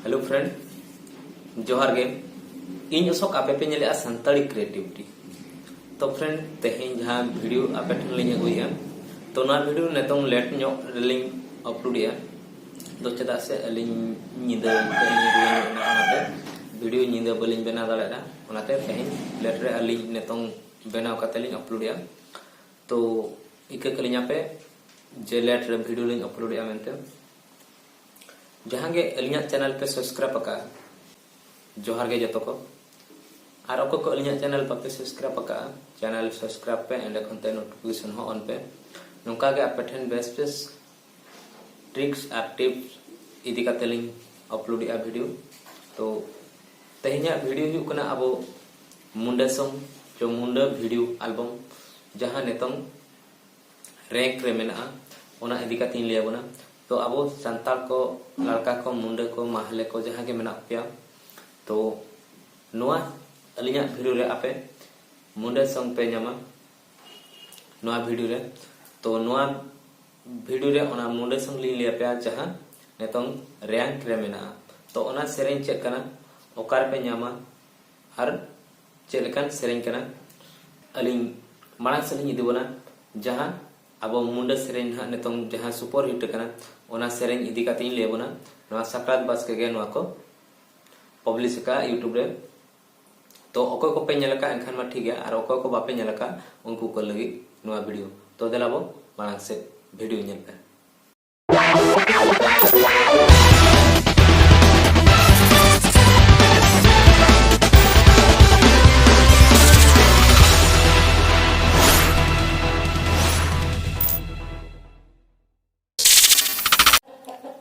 hello friend जोहार गे इन अशोक आपे पे नेले संताली क्रिएटिविटी तो फ्रेंड तेहें जहां वीडियो आपे ठन लिंग अगुया तो ना वीडियो नेतों लेट नो लिंग अपलोडिया तो चदा से लिंग निदा ओनाते वीडियो निदा बलिंग बना दाड़ा ओनाते तेहें लेट रे लिंग नेतों बनाव काते लिंग अपलोडिया तो इके कलिया पे जे लेट रे वीडियो लिंग अपलोडिया मेंते जहां गे अलिया चैनल पे सब्सक्राइब पका जोहार गे जतो को और अको को अलिया चैनल पे सब्सक्राइब पका चैनल सब्सक्राइब पे एंड खनते नोटिफिकेशन हो ऑन पे नोका गे आप ठेन बेस्ट ट्रिक्स और टिप्स इदी काते लिंग अपलोड आ वीडियो तो तेहनिया वीडियो हुई कना अब मुंडा सॉन्ग जो मुंडा वीडियो एल्बम जहां नेतों रैंक रे मेना ओना इदी काते लिया बना तो अब संताल को लड़का को मुंडे को माहले को जहां के मेना पे तो नोआ अलिया वीडियो रे आपे मुंडे सॉन्ग पे न्यामा नोआ वीडियो रे तो नोआ वीडियो रे ओना मुंडे सॉन्ग लिया पे जहां नेतों रैंक रे मेना तो ओना सेरेन चेक कना ओकार पे न्यामा हर चेलकन सेरेन कना अलिंग माना सलिंग इदी बना जहां अब मुंडा सेरेन हा नेतों जहां सुपर हिट कना ओना सेरेन इदी काते ले बना नवा सप्रात बास के गे नवा को पब्लिश का यूट्यूब रे तो ओको को पे नेलका एनखान मा ठीक है और ओको को बापे नेलका उनको को लगी नवा वीडियो तो देलाबो मांग से वीडियो नेल पे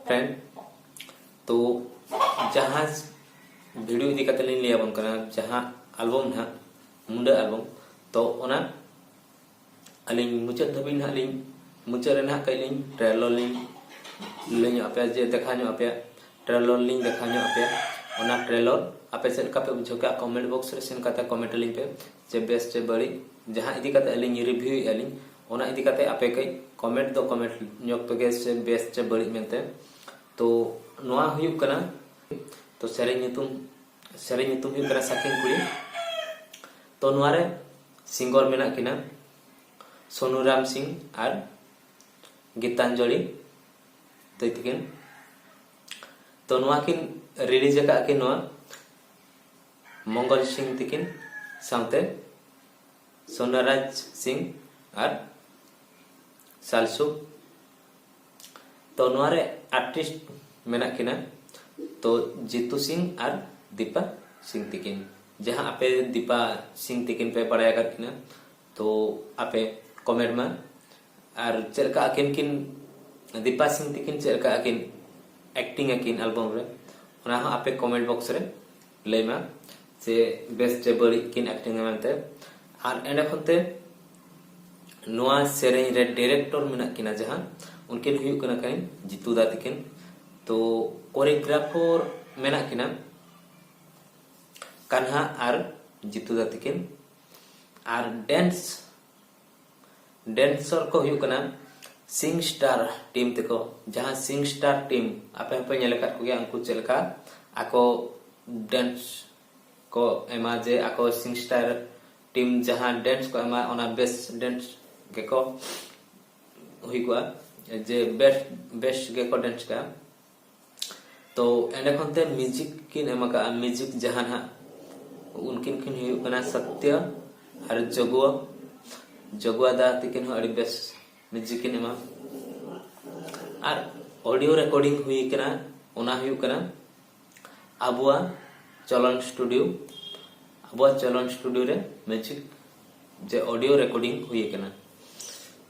फ्रेंड तो जहां वीडियो इदी काते लिन लिया बन कना जहां एल्बम ना मुंडा एल्बम तो ओना अलिंग मुचाद धबी ना लिंग मुचाद रे ना कइलिंग ट्रेलर लिंग लिंग आपे जे देखा नो आपे ट्रेलर लिंग देखा नो आपे ओना ट्रेलर आपे से का पे बुझो का कमेंट बॉक्स रे सेन काते कमेंट लिंग पे जे बेस्ट जे बड़ी जहां इदी काते लिंग रिव्यू एलिंग ओना इदी काते आपे कई कमेंट दो कमेंट न्योक पे से बेस्ट जे बड़ी मेंते तो नोआ हुयु कना तो सेरेन नितुम हुयु कना साकिन कुली तो नोआ रे सिंगर मेना किना सोनुराज सिंह और गीतांजलि तैतिकिन तो नोआ किन रिलीज का कि नोआ मंगल सिंह तिकिन साउते सोनुराज सिंह और सालसुब तो नोआ रे आर्टिस्ट मेना किना तो जितु सिंह और दीपा सिंह तिकिन जहां आपे दीपा सिंह तिकिन पे पढ़ाया कर किना तो आपे कमेंट में और चलका अकिन किन दीपा सिंह तिकिन चलका अकिन एक्टिंग अकिन एल्बम रे ओना आपे कमेंट बॉक्स रे लेमा से बेस्ट बड़ी किन एक्टिंग मेनते और एंड खनते नोआ सेरेन रे डायरेक्टर मेना किना जहां उनके हुयु कना काइन जितु दा तिकिन तो कोरियोग्राफर मेना किना kanha और जितु दा तिकिन और डांसर को हुयु कना सिंग स्टार टीम तको जहां सिंग स्टार टीम आपे पे नेलका को गया अंकु चलका आको डांस को एमा जे आको सिंग स्टार टीम जहां डांस को एमा ओना बेस्ट डांस गेको हुई को जे बेस्ट गेको डांस का तो एंड खनते म्यूजिक किन एमा का म्यूजिक जहां हा उनकिन किन हुई कना सत्य और जगुआ दा तिकिन हो अड़ी बेस्ट म्यूजिक किन एमा और ऑडियो रिकॉर्डिंग हुई कना ओना हुई कना अबुआ चलन स्टूडियो रे म्यूजिक जे ऑडियो रिकॉर्डिंग हुई कना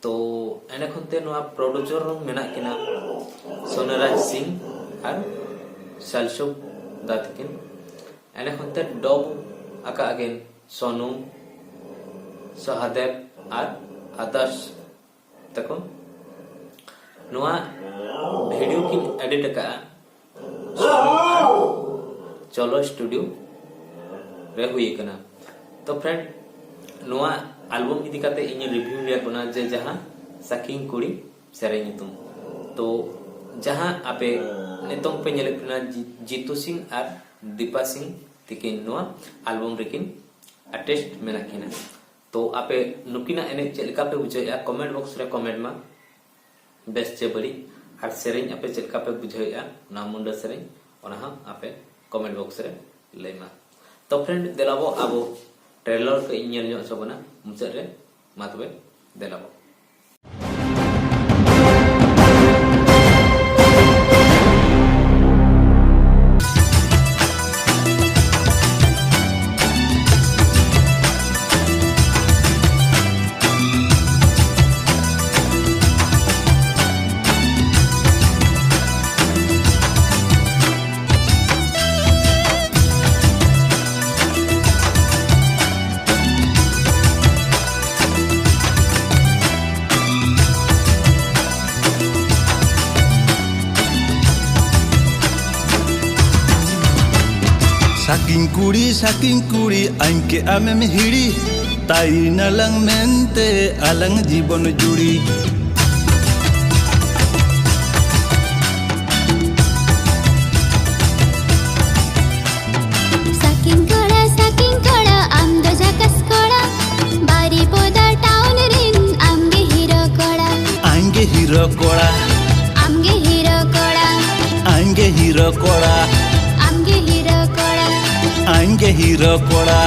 तो एने खनते नोआ प्रोड्यूसर मेना किना सोनुराज सिंह और सालसुब दातिकिन एने खनते डब आका अगेन सनु सहदेब और आदर्श तको नोआ वीडियो किन एडिट का चलो स्टूडियो रे हुई कना तो फ्रेंड नोआ एल्बम इदी काते इन रिव्यू लिया बना जे जहां साकिन कुड़ी सेरेन तुम तो जहां आपे नितों पे ñele kena Jitu Singh और दीपा सिंह तिकिन नोआ एल्बम रेकिन अटेस्ट मेनाकिना तो आपे नुकिना एने चेलका पे बुझाया कमेंट बॉक्स रे कमेंट मा बेस्ट चे बड़ी और सेरेन आपे चेलका पे बुझाया ना मुंडा सेरेन ओना हा आपे कमेंट बॉक्स रे लेमा तो फ्रेंड देलाबो आबो ट्रेलर के इñel ño सबना मुचे रे मातबे देलाबो saking kuri anke ame mihiri tai nalang mente alang jibon juri saking koda amdo jakas koda bari poda town rin amge hero koda ange hero koda amge hero koda ange hero koda amge hero koda ange hero koda